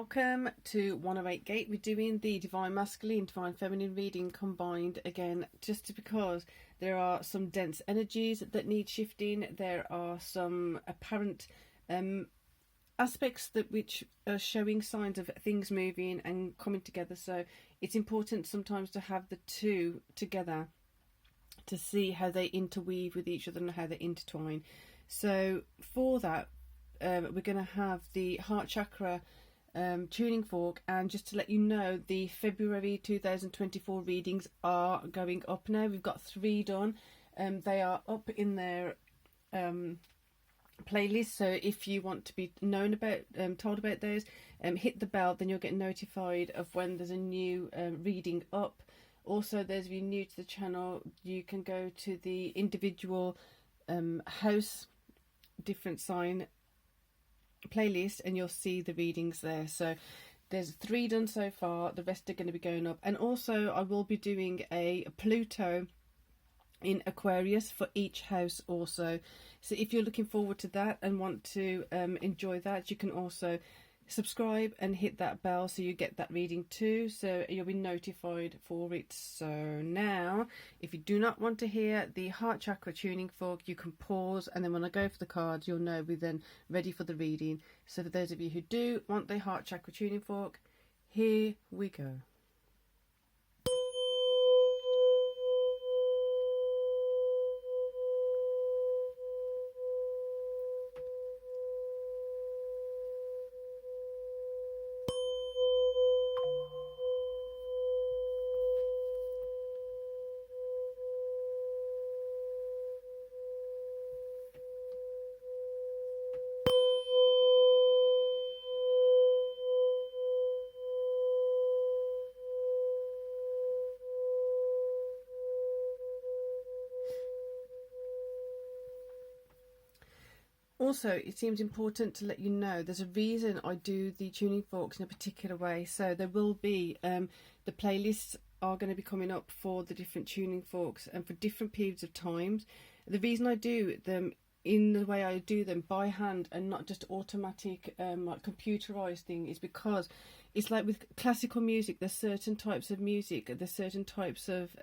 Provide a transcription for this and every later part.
Welcome to 108 Gate. We're doing the Divine Masculine, Divine Feminine reading combined again, just because there are some dense energies that need shifting. There are some apparent aspects which are showing signs of things moving and coming together. So it's important sometimes to have the two together to see how they interweave with each other and how they intertwine. So for that, we're going to have the heart chakra tuning fork, and just to let you know, the February 2024 readings are going up now. We've got 3 done. They are up in their playlist, so if you want to be known about, told about those, hit the bell, then you'll get notified of when there's a new reading up. Also, those of you new to the channel, you can go to the individual house different sign playlist and you'll see the readings there. So there's 3 done so far, the rest are going to be going up. And also I will be doing a Pluto in Aquarius for each house also. So if you're looking forward to that and want to enjoy that, you can also subscribe and hit that bell so you get that reading too, so you'll be notified for it. So now, if you do not want to hear the heart chakra tuning fork, you can pause, and then when I go for the cards, you'll know we're then ready for the reading. So for those of you who do want the heart chakra tuning fork, here we go. Also, it seems important to let you know there's a reason I do the tuning forks in a particular way. So there will be, the playlists are going to be coming up for the different tuning forks and for different periods of times. The reason I do them in the way I do them by hand and not just automatic, like computerized thing, is because it's like with classical music, there's certain types of music, there's certain types of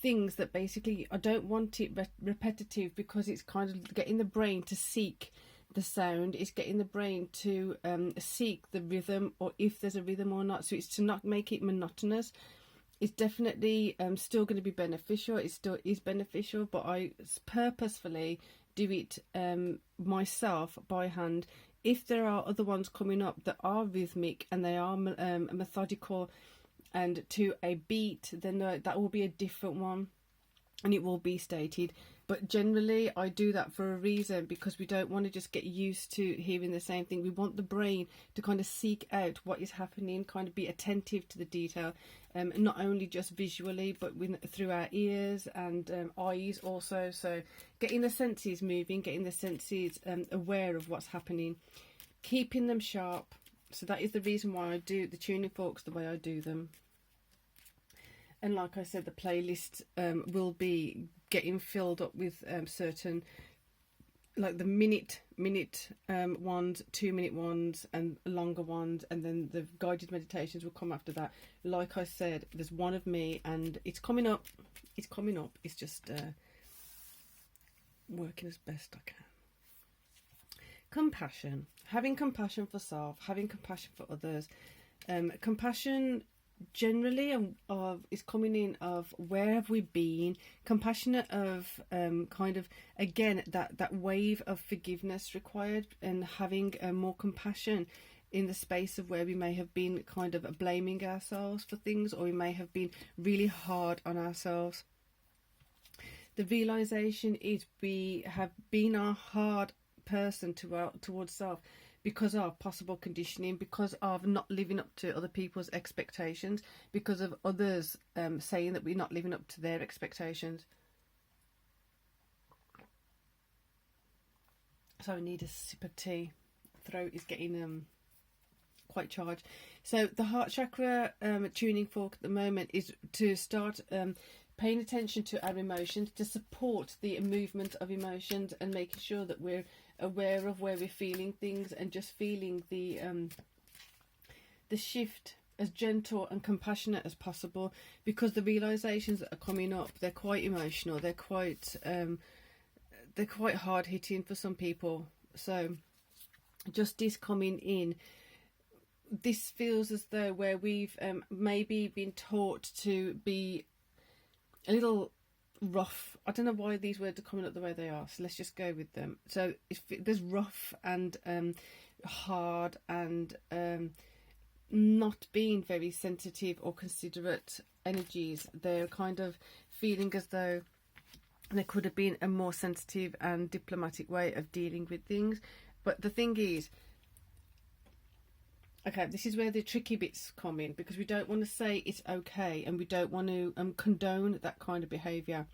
things that basically I don't want it repetitive, because it's kind of getting the brain to seek the sound, it's getting the brain to seek the rhythm, or if there's a rhythm or not. So it's to not make it monotonous. It's definitely still going to be beneficial, it still is beneficial, but I purposefully do it myself by hand. If there are other ones coming up that are rhythmic and they are methodical and to a beat, then that will be a different one and it will be stated. But generally I do that for a reason, because we don't want to just get used to hearing the same thing. We want the brain to kind of seek out what is happening, kind of be attentive to the detail, not only just visually but through our ears and eyes also. So getting the senses moving, getting the senses aware of what's happening, keeping them sharp. So that is the reason why I do the tuning forks the way I do them. And like I said, the playlist will be getting filled up with certain, like the minute ones, 2-minute ones, and longer ones, and then the guided meditations will come after that. Like I said, there's one of me, and it's coming up. It's coming up. It's just working as best I can. Compassion, having compassion for self, having compassion for others. Compassion generally is coming in of where have we been, compassionate of kind of again that wave of forgiveness required, and having more compassion in the space of where we may have been kind of blaming ourselves for things, or we may have been really hard on ourselves. The realization is we have been a hard person towards self because of possible conditioning, because of not living up to other people's expectations, because of others saying that we're not living up to their expectations. So I need a sip of tea. Throat is getting quite charged. So the heart chakra tuning fork at the moment is to start paying attention to our emotions, to support the movement of emotions and making sure that we're aware of where we're feeling things, and just feeling the the shift as gentle and compassionate as possible, because the realizations that are coming up, they're quite emotional, they're quite hard hitting for some people. So justice coming in, this feels as though where we've maybe been taught to be a little rough. I don't know why these words are coming up the way they are, so let's just go with them. So there's rough and hard and not being very sensitive or considerate energies. They're kind of feeling as though there could have been a more sensitive and diplomatic way of dealing with things. But the thing is, okay, this is where the tricky bits come in, because we don't want to say it's okay and we don't want to condone that kind of behaviour.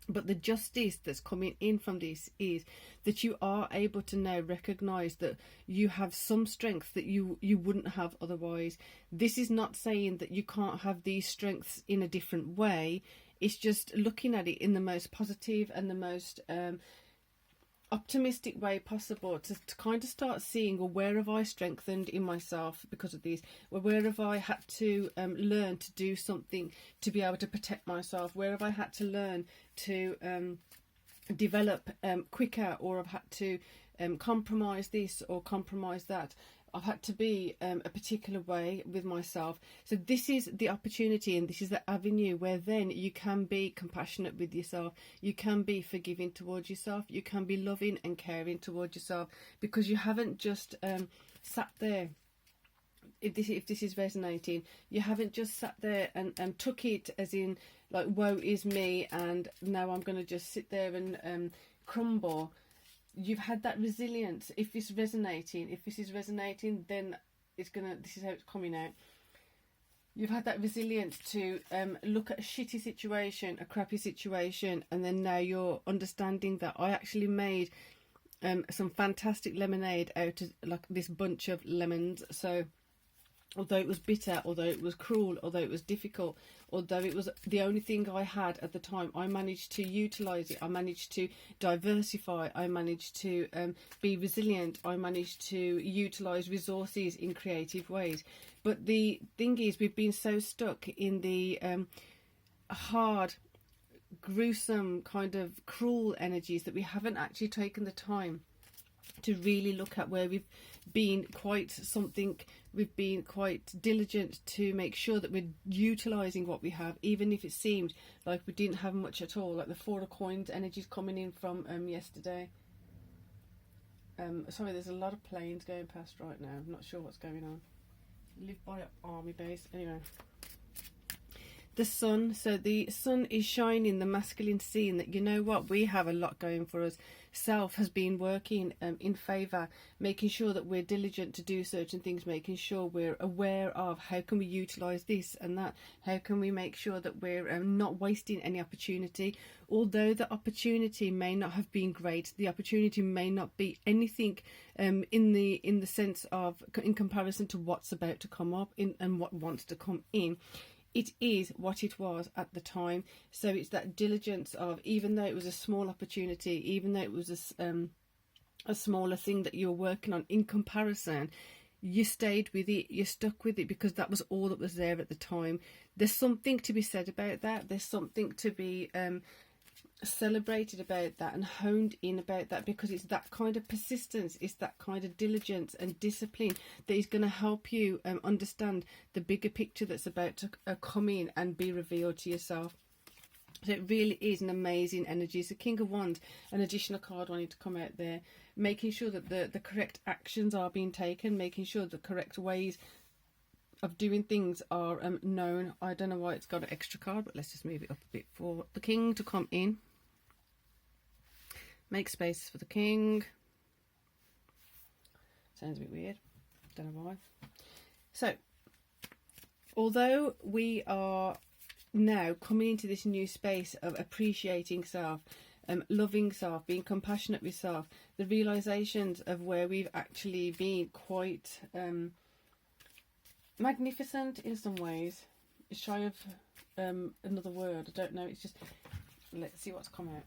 But the justice that's coming in from this is that you are able to now recognise that you have some strength that you wouldn't have otherwise. This is not saying that you can't have these strengths in a different way. It's just looking at it in the most positive and the most optimistic way possible, to kind of start seeing, well, where have I strengthened in myself because of these? Well, where have I had to learn to do something to be able to protect myself? Where have I had to learn to develop quicker, or I've had to compromise this or compromise that? I've had to be a particular way with myself. So this is the opportunity, and this is the avenue where then you can be compassionate with yourself. You can be forgiving towards yourself. You can be loving and caring towards yourself, because you haven't just sat there. If this is resonating, you haven't just sat there and took it as in like, woe is me, and now I'm going to just sit there and crumble. You've had that resilience. If this is resonating, then this is how it's coming out. You've had that resilience to look at a shitty situation, a crappy situation, and then now you're understanding that I actually made some fantastic lemonade out of like this bunch of lemons. So although it was bitter, although it was cruel, although it was difficult, although it was the only thing I had at the time, I managed to utilise it. I managed to diversify. I managed to be resilient. I managed to utilise resources in creative ways. But the thing is, we've been so stuck in the hard, gruesome, kind of cruel energies that we haven't actually taken the time to really look at where we've been we've been quite diligent to make sure that we're utilising what we have, even if it seemed like we didn't have much at all, like the Four of Coins energies coming in from yesterday. Sorry, there's a lot of planes going past right now. I'm not sure what's going on. I live by an army base. Anyway. The sun, so the sun is shining, the masculine scene that, you know what, we have a lot going for us. Self has been working in favour, making sure that we're diligent to do certain things, making sure we're aware of how can we utilise this and that, how can we make sure that we're not wasting any opportunity. Although the opportunity may not have been great, the opportunity may not be anything in the sense of, in comparison to what's about to come up and what wants to come in. It is what it was at the time. So it's that diligence of, even though it was a small opportunity, even though it was a smaller thing that you were working on, in comparison, you stayed with it, you stuck with it, because that was all that was there at the time. There's something to be said about that. There's something to be celebrated about that and honed in about that, because it's that kind of persistence, it's that kind of diligence and discipline that is going to help you understand the bigger picture that's about to come in and be revealed to yourself. So it really is an amazing energy. It's the King of Wands, an additional card wanting to come out there, making sure that the correct actions are being taken, making sure the correct ways of doing things are known. I don't know why it's got an extra card, but let's just move it up a bit for the King to come in. Make space for the King. Sounds a bit weird. Don't know why. So, although we are now coming into this new space of appreciating self, loving self, being compassionate with self, the realizations of where we've actually been quite magnificent in some ways. Shy of another word, I don't know. It's just, let's see what's come out.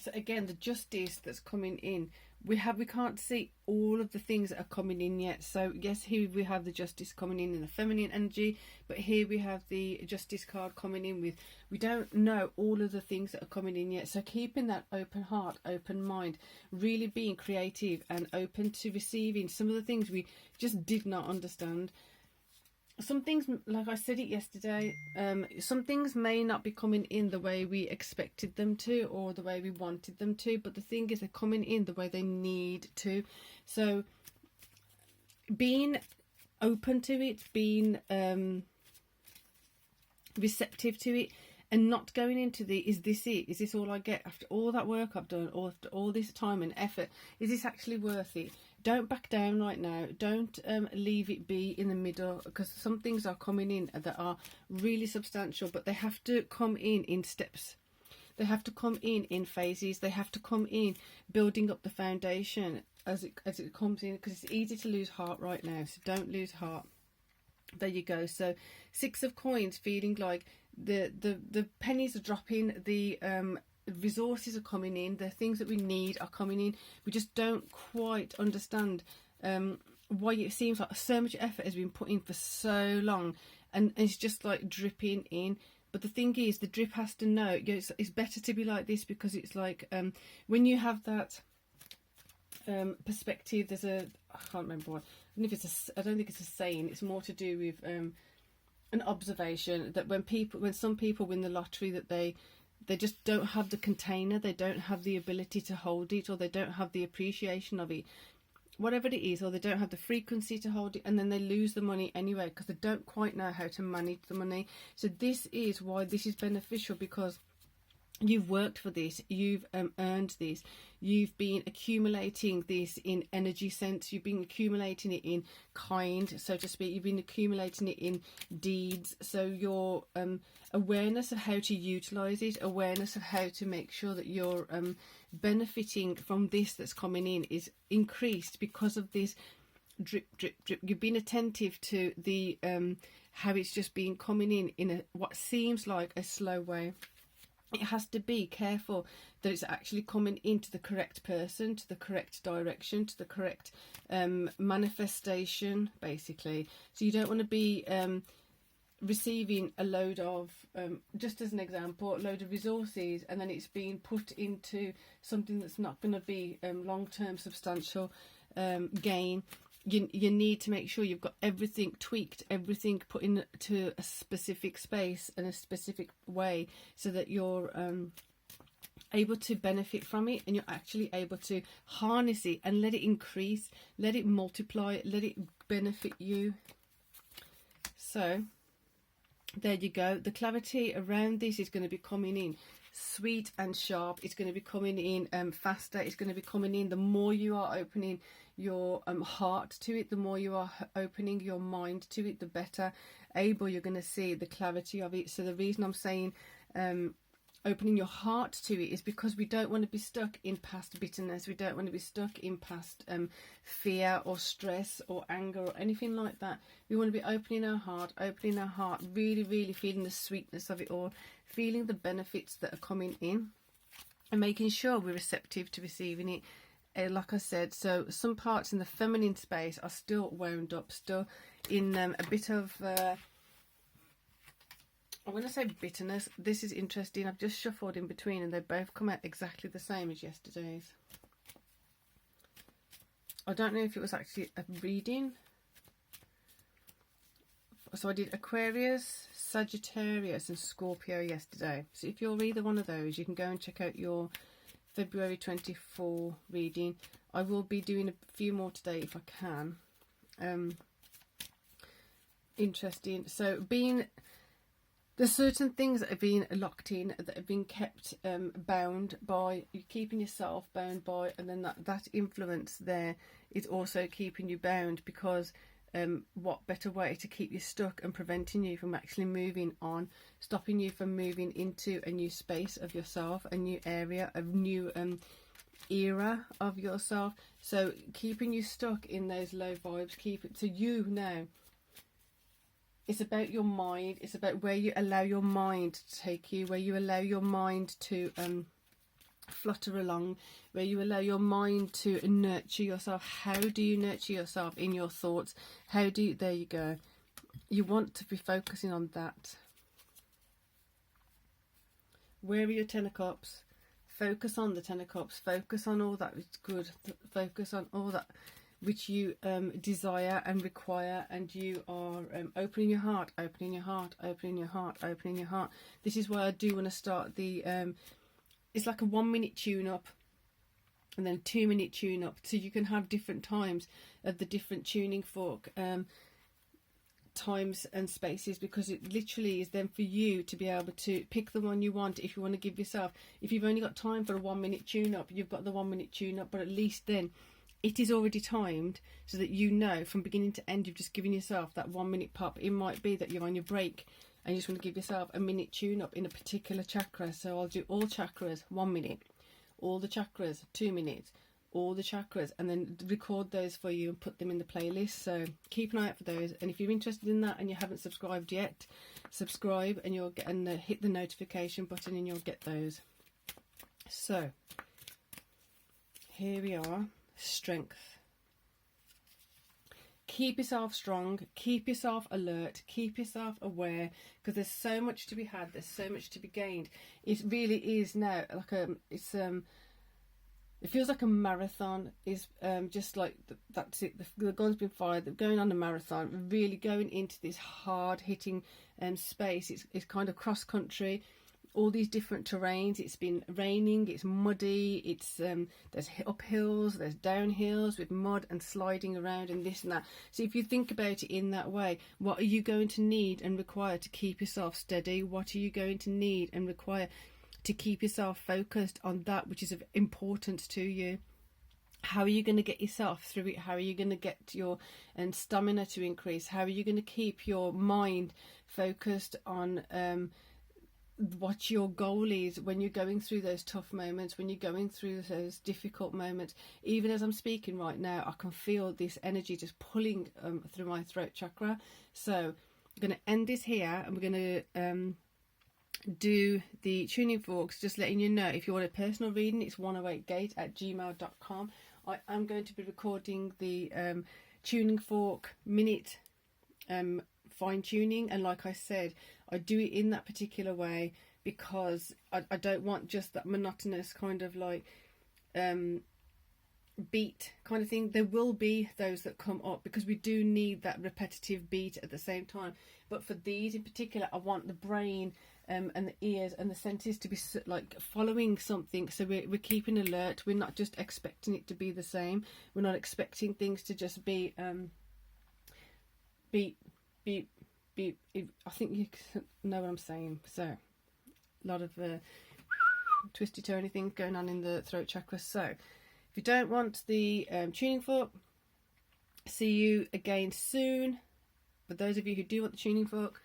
So again, the justice that's coming in, we can't see all of the things that are coming in yet. So yes, here we have the Justice coming in the feminine energy, but here we have the Justice card coming in with, we don't know all of the things that are coming in yet. So keeping that open heart, open mind, really being creative and open to receiving some of the things we just did not understand. Some things, like I said it yesterday, some things may not be coming in the way we expected them to or the way we wanted them to, but the thing is they're coming in the way they need to. So being open to it, being receptive to it, and not going into the, is this it? Is this all I get after all that work I've done, or after all this time and effort? Is this actually worth it? Don't back down right now. Don't leave it be in the middle, because some things are coming in that are really substantial, but they have to come in steps. They have to come in phases. They have to come in building up the foundation as it comes in, because it's easy to lose heart right now. So don't lose heart. There you go. So 6 of coins, feeling like the pennies are dropping, the resources are coming in, the things that we need are coming in. We just don't quite understand why it seems like so much effort has been put in for so long, and it's just like dripping in. But the thing is, the drip has to know, you know, it's better to be like this, because it's like when you have that perspective, there's a, I can't remember what, I don't think it's a saying, it's more to do with an observation that when some people win the lottery, that they just don't have the container, they don't have the ability to hold it, or they don't have the appreciation of it, whatever it is, or they don't have the frequency to hold it, and then they lose the money anyway because they don't quite know how to manage the money. So this is why this is beneficial, because you've worked for this, you've earned this, you've been accumulating this in energy sense, you've been accumulating it in kind, so to speak, you've been accumulating it in deeds. So your awareness of how to utilize it, awareness of how to make sure that you're benefiting from this that's coming in is increased because of this drip drip drip. You've been attentive to the how it's just been coming in a what seems like a slow way. It has to be careful that it's actually coming into the correct person, to the correct direction, to the correct manifestation, basically. So you don't want to be receiving a load of, just as an example, a load of resources, and then it's being put into something that's not going to be long-term substantial gain. You need to make sure you've got everything tweaked, everything put into a specific space and a specific way, so that you're able to benefit from it, and you're actually able to harness it and let it increase, let it multiply, let it benefit you. So there you go. The clarity around this is going to be coming in sweet and sharp. It's going to be coming in faster. It's going to be coming in the more you are opening your heart to it, the more you are opening your mind to it, the better able you're going to see the clarity of it. So the reason I'm saying opening your heart to it is because we don't want to be stuck in past bitterness, we don't want to be stuck in past fear or stress or anger or anything like that. We want to be opening our heart, really, really feeling the sweetness of it all, feeling the benefits that are coming in, and making sure we're receptive to receiving it. Like I said, so some parts in the feminine space are still wound up, still in a bit of I'm going to say bitterness. This is interesting. I've just shuffled in between and they both come out exactly the same as yesterday's. I don't know if it was actually a reading. So I did Aquarius, Sagittarius and Scorpio yesterday. So if you're either one of those, you can go and check out your February 24 reading. I will be doing a few more today if I can. Interesting. So there's certain things that have been locked in, that have been kept bound by, you're keeping yourself bound by, and then that influence there is also keeping you bound, because what better way to keep you stuck and preventing you from actually moving on, stopping you from moving into a new space of yourself, a new area, a new era of yourself. So keeping you stuck in those low vibes, keep it to you now. It's about your mind. It's about where you allow your mind to take you, where you allow your mind to flutter along, where you allow your mind to nurture yourself. How do you nurture yourself? In your thoughts. How do you, there you go. You want to be focusing on that. Where are your Ten of Cups? Focus on the Ten of Cups. Focus on all that is good. Focus on all that which you desire and require, and you are opening your heart, opening your heart, opening your heart, opening your heart. This is why I do want to start the it's like a 1 minute tune up and then a 2 minute tune up, so you can have different times of the different tuning fork times and spaces, because it literally is then for you to be able to pick the one you want. If you want to give yourself, if you've only got time for a 1 minute tune up, you've got the 1 minute tune up, but at least then it is already timed, so that you know from beginning to end you've just given yourself that 1 minute pop. It might be that you're on your break and you just want to give yourself a minute tune up in a particular chakra. So I'll do all chakras 1 minute, all the chakras 2 minutes, all the chakras, and then record those for you and put them in the playlist. So keep an eye out for those, and if you're interested in that and you haven't subscribed yet, subscribe, and you'll get, and hit the notification button and you'll get those. So here we are. Strength. Keep yourself strong, keep yourself alert, keep yourself aware, because there's so much to be had, there's so much to be gained. It really is now like it feels like a marathon. Is just like that's it. The gun's been fired. They're going on a marathon. We're really going into this hard hitting space. It's kind of cross country, all these different terrains. It's been raining, it's muddy, it's there's uphills, there's downhills with mud and sliding around and this and that. So if you think about it in that way, what are you going to need and require to keep yourself steady? What are you going to need and require to keep yourself focused on that which is of importance to you? How are you going to get yourself through it? How are you going to get your stamina to increase? How are you going to keep your mind focused on what your goal is when you're going through those tough moments, when you're going through those difficult moments? Even as I'm speaking right now, I can feel this energy just pulling through my throat chakra. So I'm going to end this here, and we're going to do the tuning forks. Just letting you know, if you want a personal reading, it's 108gate@gmail.com. I am going to be recording the tuning fork minute fine tuning, and like I said, I do it in that particular way because I don't want just that monotonous kind of like beat kind of thing. There will be those that come up because we do need that repetitive beat at the same time, but for these in particular I want the brain and the ears and the senses to be like following something. So we're keeping alert. We're not just expecting it to be the same. We're not expecting things to just be beat beat beat. I think you know what I'm saying. So a lot of twisty turny things going on in the throat chakra. So if you don't want the tuning fork, see you again soon. For those of you who do want the tuning fork,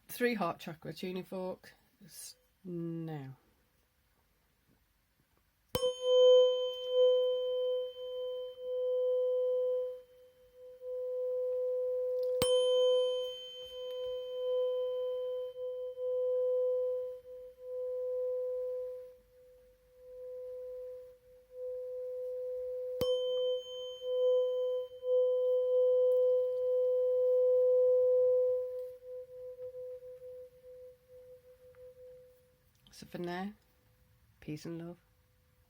3 heart chakra tuning fork now. So for now, peace and love.